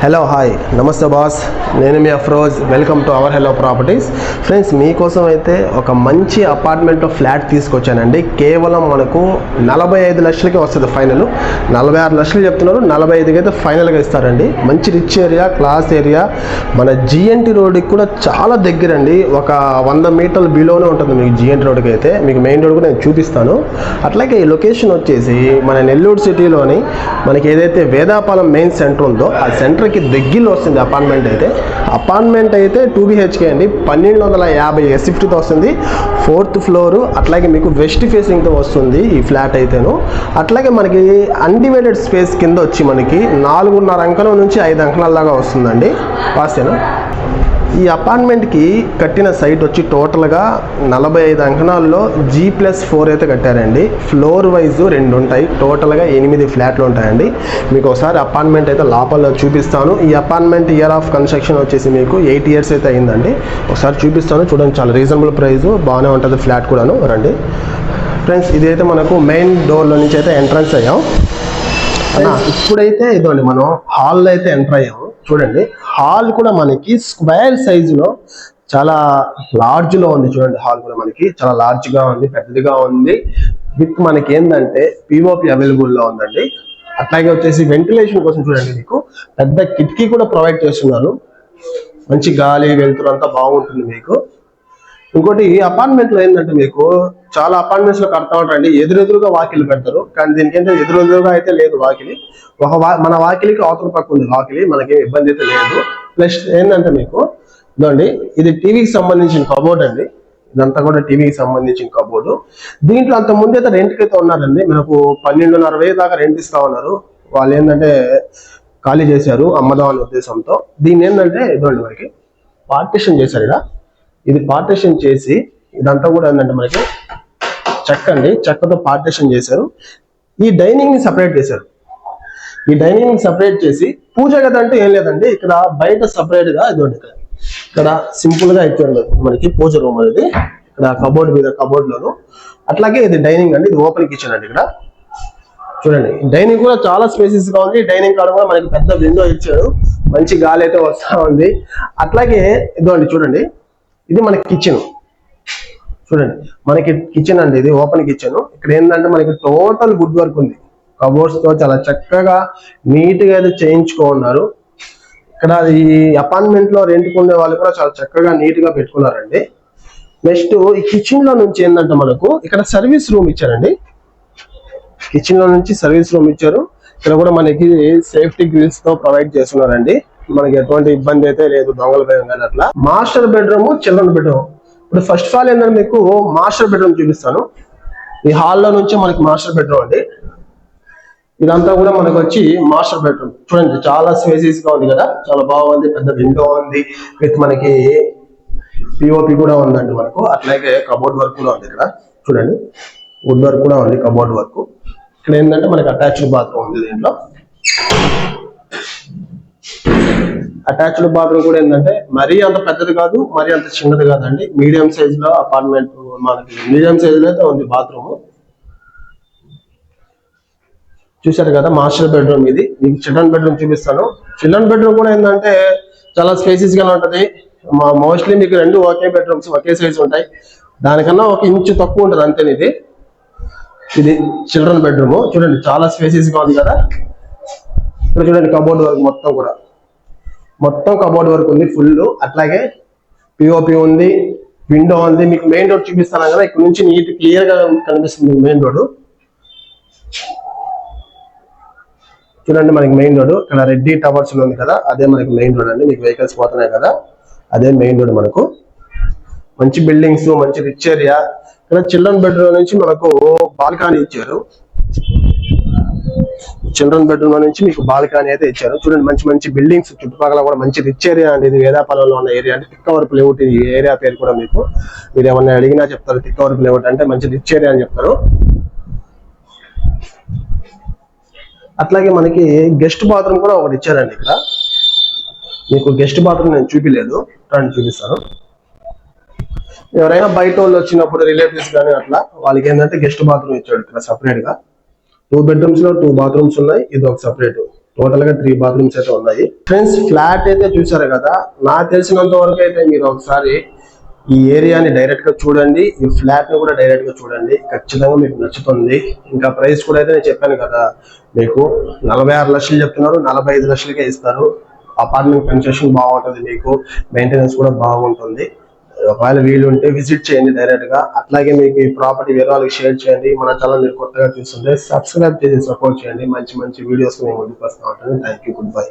Hello hi నమస్తే boss, నేను మీ Afroz. Welcome to our hello properties. Friends, మీకోసం అయితే ఒక మంచి అపార్ట్మెంట్ ఫ్లాట్ తీసుకొచ్చానండి. కేవలం మనకు 45 లక్షలకి వస్తుంది ఫైనల్. 46 లక్షలు చెప్తున్నారు, 45కి అయితే ఫైనల్గా ఇస్తారండి. మంచి రిచ్ ఏరియా, క్లాస్ ఏరియా, మన జిఎన్టీ రోడ్కి కూడా చాలా దగ్గరండి. ఒక 100 మీటర్ల బిలోనే ఉంటుంది మీకు జిఎన్టీ రోడ్కి అయితే. మీకు మెయిన్ రోడ్ కూడా నేను చూపిస్తాను. అట్లాగే ఈ లొకేషన్ వచ్చేసి మన నెల్లూరు సిటీలోని మనకి ఏదైతే వేదాపాలెం మెయిన్ సెంటర్ ఉందో ఆ సెంటర్కి దగ్గరలో వస్తుంది అపార్ట్మెంట్ అయితే 2 BHK అండి. 1250 SFTతో వస్తుంది. 4th floor. అట్లాగే మీకు వెస్ట్ ఫేసింగ్తో వస్తుంది ఈ ఫ్లాట్ అయితేను. అట్లాగే మనకి అన్డివైడెడ్ స్పేస్ కింద వచ్చి మనకి 4.5 అంకణం నుంచి 5 అంకణాల దాకా వస్తుందండి. వాస్తేను ఈ అపార్ట్మెంట్కి కట్టిన సైట్ వచ్చి టోటల్గా 45 అంకణాల్లో G+4 అయితే కట్టారండి. ఫ్లోర్ వైజ్ 2 ఉంటాయి. టోటల్గా 8 ఫ్లాట్లు ఉంటాయండి. మీకు ఒకసారి అపార్ట్మెంట్ అయితే లోపల చూపిస్తాను. ఈ అపార్ట్మెంట్ ఇయర్ ఆఫ్ కన్స్ట్రక్షన్ వచ్చేసి మీకు 8 years అయితే అయిందండి. ఒకసారి చూపిస్తాను, చూడండి. చాలా రీజనబుల్ ప్రైస్, బాగానే ఉంటుంది ఫ్లాట్ కూడాను. రండి ఫ్రెండ్స్, ఇది అయితే మనకు మెయిన్ డోర్లో నుంచి అయితే ఎంట్రన్స్ అయ్యాం. ఇప్పుడైతే ఇదండి మనం హాల్లో అయితే ఎంటర్ అయ్యాము. చూడండి, హాల్ కూడా మనకి స్క్వేర్ సైజులో చాలా లార్జ్లో ఉంది. చూడండి, హాల్ కూడా మనకి చాలా లార్జ్గా ఉంది, పెద్దదిగా ఉంది. విత్ మనకి ఏంటంటే పిఓపి అవైలబుల్లో ఉందండి. అట్లాగే వచ్చేసి వెంటిలేషన్ కోసం చూడండి, మీకు పెద్ద కిటికీ కూడా ప్రొవైడ్ చేస్తున్నారు. మంచి గాలి వెలుతురు అంతా బాగుంటుంది మీకు. ఇంకోటి, ఈ అపార్ట్మెంట్ లో ఏంటంటే మీకు చాలా అపార్ట్మెంట్స్ లో కడతా ఉంటారండి, ఎదురెదురుగా వాకిలు పెడతారు. కానీ దీనికి ఏంటంటే ఎదురెదురుగా అయితే లేదు వాకిలి. మన వాకిలికి అవతల పక్క ఉంది వాకిలి, మనకి ఇబ్బంది అయితే లేదు. ప్లస్ ఏంటంటే మీకు ఇదండి, ఇది టీవీకి సంబంధించిన కబోర్డ్ అండి. ఇదంతా కూడా టీవీకి సంబంధించిన కబోర్డు. దీంట్లో అంత ముందు అయితే రెంట్కి అయితే ఉన్నారండి. మనకు 12,500 దాకా రెంట్ ఇస్తా ఉన్నారు. వాళ్ళు ఏంటంటే ఖాళీ చేశారు అమ్మదాం అనే ఉద్దేశంతో. దీన్ని ఏంటంటే ఇదండి మనకి పార్టిషన్ చేశారు. ఇది పార్టిషన్ చేసి ఇదంతా కూడా ఏంటంటే మనకి చెక్క అండి, చెక్కతో పార్టిషన్ చేశారు. ఈ డైనింగ్ ని సపరేట్ చేశారు. ఈ డైనింగ్ ని సపరేట్ చేసి పూజ గది అంటే ఏం లేదండి, ఇక్కడ బయట సపరేట్ గా ఇదండి, ఇక్కడ సింపుల్ గా ఇచ్చారు మనకి పూజ రూమ్ అనేది. ఇక్కడ కబోర్డ్ మీద కబోర్డ్ లోను. అట్లాగే ఇది డైనింగ్ అండి, ఇది ఓపెన్ కిచెన్ అండి. ఇక్కడ చూడండి, డైనింగ్ కూడా చాలా స్పేసెస్ గా ఉంది. డైనింగ్ కాడ కూడా మనకి పెద్ద విండో ఇచ్చాడు, మంచి గాలి అయితే వస్తా ఉంది. అట్లాగే ఇదండి చూడండి, ఇది మనకి కిచెన్. చూడండి, మనకి కిచెన్ అండి, ఇది ఓపెన్ కిచెన్. ఇక్కడ ఏంటంటే మనకి టోటల్ వుడ్ వర్క్ ఉంది. కబోర్డ్స్ తో చాలా చక్కగా నీట్ గా అయితే చేయించుకున్నారు. ఇక్కడ ఈ అపార్ట్మెంట్ లో రెంట్కి ఉండే వాళ్ళు కూడా చాలా చక్కగా నీట్ గా పెట్టుకున్నారండి. నెక్స్ట్ ఈ కిచెన్ లో నుంచి ఏంటంటే మనకు ఇక్కడ సర్వీస్ రూమ్ ఇచ్చారండి. కిచెన్ లో నుంచి సర్వీస్ రూమ్ ఇచ్చారు. ఇక్కడ కూడా మనకి సేఫ్టీ గ్రిల్స్ తో ప్రొవైడ్ చేస్తున్నారండి. మనకి ఎటువంటి ఇబ్బంది అయితే లేదు, దొంగల భయం కానీ అట్లా. Master bedroom, children bedroom. ఇప్పుడు ఫస్ట్ ఆఫ్ ఆల్ ఏంటంటే మీకు మాస్టర్ బెడ్రూమ్ చూపిస్తాను. ఈ హాల్లో నుంచి మనకి మాస్టర్ బెడ్రూమ్ అండి. ఇదంతా కూడా మనకు వచ్చి మాస్టర్ బెడ్రూమ్. చూడండి, చాలా స్పేసెస్ గా ఉంది కదా, చాలా బాగుంది. పెద్ద విండో ఉంది, విత్ మనకి పిఓపి కూడా ఉందండి మనకు. అట్లాగే కబోర్డ్ వర్క్ కూడా ఉంది. ఇక్కడ చూడండి, వుడ్ వర్క్ కూడా ఉంది, కబోర్డ్ వర్క్. ఇక్కడ ఏంటంటే మనకి అటాచ్డ్ బాత్రూమ్ ఉంది. దీంట్లో అటాచ్డ్ బాత్రూమ్ కూడా ఏంటంటే మరీ అంత పెద్దది కాదు, మరీ అంత చిన్నది కాదండి. మీడియం సైజ్ లో అపార్ట్మెంట్ మనకి మీడియం సైజ్ లో అయితే ఉంది బాత్రూమ్. చూసారు కదా, మాస్టర్ బెడ్రూమ్ ఇది. మీకు చిల్డ్రన్ బెడ్రూమ్ చూపిస్తాను. చిల్డ్రన్ బెడ్రూమ్ కూడా ఏంటంటే చాలా స్పేసెస్ గా ఉంటది. మోస్ట్లీ మీకు 2 ఒకే బెడ్రూమ్స్ ఒకే సైజ్ ఉంటాయి. దానికన్నా 1 ఇంచు తక్కువ ఉంటుంది అంతే. ఇది చిల్డ్రన్ బెడ్రూమ్. చూడండి, చాలా స్పేసెస్ గా ఉంది కదా. ఇక్కడ చూడండి, కబోర్డ్ వర్క్ మొత్తం కబోర్డ్ వర్క్ ఉంది ఫుల్. అట్లాగే పిఓపి ఉంది, విండో ఉంది. మీకు మెయిన్ రోడ్ చూపిస్తాను కదా, ఇక్కడ నుంచి నీట్ క్లియర్ గా కనిపిస్తుంది మెయిన్ రోడ్. చూడండి, మనకి మెయిన్ రోడ్ ఇక్కడ రెడ్డి టవర్స్ ఉంది కదా, అదే మనకి మెయిన్ రోడ్ అండి. మీకు వెహికల్స్ పోతున్నాయి కదా, అదే మెయిన్ రోడ్. మనకు మంచి బిల్డింగ్స్, మంచి రిచ్ ఏరియా. ఇక్కడ చిల్డ్రన్ బెడ్రూమ్ నుంచి మనకు బాల్కనీ ఇచ్చారు. చిల్డ్రన్ బెడ్రూమ్ లో నుంచి మీకు బాల్కనీ అయితే ఇచ్చారు. చూడండి, మంచి మంచి బిల్డింగ్స్ చుట్టుపక్కల కూడా మంచి రిచ్ ఏరియా అండి. ఇది వేదాపాలెంలో ఉన్న ఏరియా అంటే తిక్కవరపు లేఅవుట్. ఈ ఏరియా పేరు కూడా మీకు మీరు ఏమన్నా అడిగినా చెప్తారు. తిక్కవరపు లేఅవుట్ అంటే మంచి రిచ్ ఏరియా అని చెప్తారు. అట్లాగే మనకి గెస్ట్ బాత్రూమ్ కూడా ఒకటి ఇచ్చారండి. ఇక్కడ మీకు గెస్ట్ బాత్రూమ్ నేను చూపిలేదు, రండి చూపిస్తాను. ఎవరైనా బయట వాళ్ళు వచ్చినప్పుడు రిలేటివ్స్ కానీ అట్లా వాళ్ళకి ఏంటంటే గెస్ట్ బాత్రూమ్ ఇచ్చాడు ఇక్కడ సపరేట్ గా. 2 bedrooms లో 2 bathrooms ఉన్నాయి. ఇది ఒక సపరేట్. టోటల్ గా 3 బాత్రూమ్స్ అయితే ఉన్నాయి. ఫ్రెండ్స్ ఫ్లాట్ అయితే చూసారు కదా, నాకు తెలిసినంత వరకు అయితే మీరు ఒకసారి ఈ ఏరియాని డైరెక్ట్ గా చూడండి, ఈ ఫ్లాట్ ని కూడా డైరెక్ట్ గా చూడండి, ఖచ్చితంగా మీకు నచ్చుతుంది. ఇంకా ప్రైస్ కూడా అయితే నేను చెప్పాను కదా, మీకు 46 లక్షలు చెప్తున్నారు, 45 లక్షలకే ఇస్తారు. అపార్ట్మెంట్ కన్స్ట్రక్షన్ బాగుంటుంది, మీకు మెయింటెనెన్స్ కూడా బాగుంటుంది. ఒకవేళ వీలు ఉంటే విజిట్ చేయండి డైరెక్ట్ గా. అట్లాగే మీకు ఈ ప్రాపర్టీ వేరే వాళ్ళకి షేర్ చేయండి. మన ఛానల్ మీరు కొత్తగా చూస్తుంటే సబ్స్క్రైబ్ చేసి సపోర్ట్ చేయండి. మంచి మంచి వీడియోస్ మేము ముందుకు వస్తూ ఉంటాను. Thank you, good bye.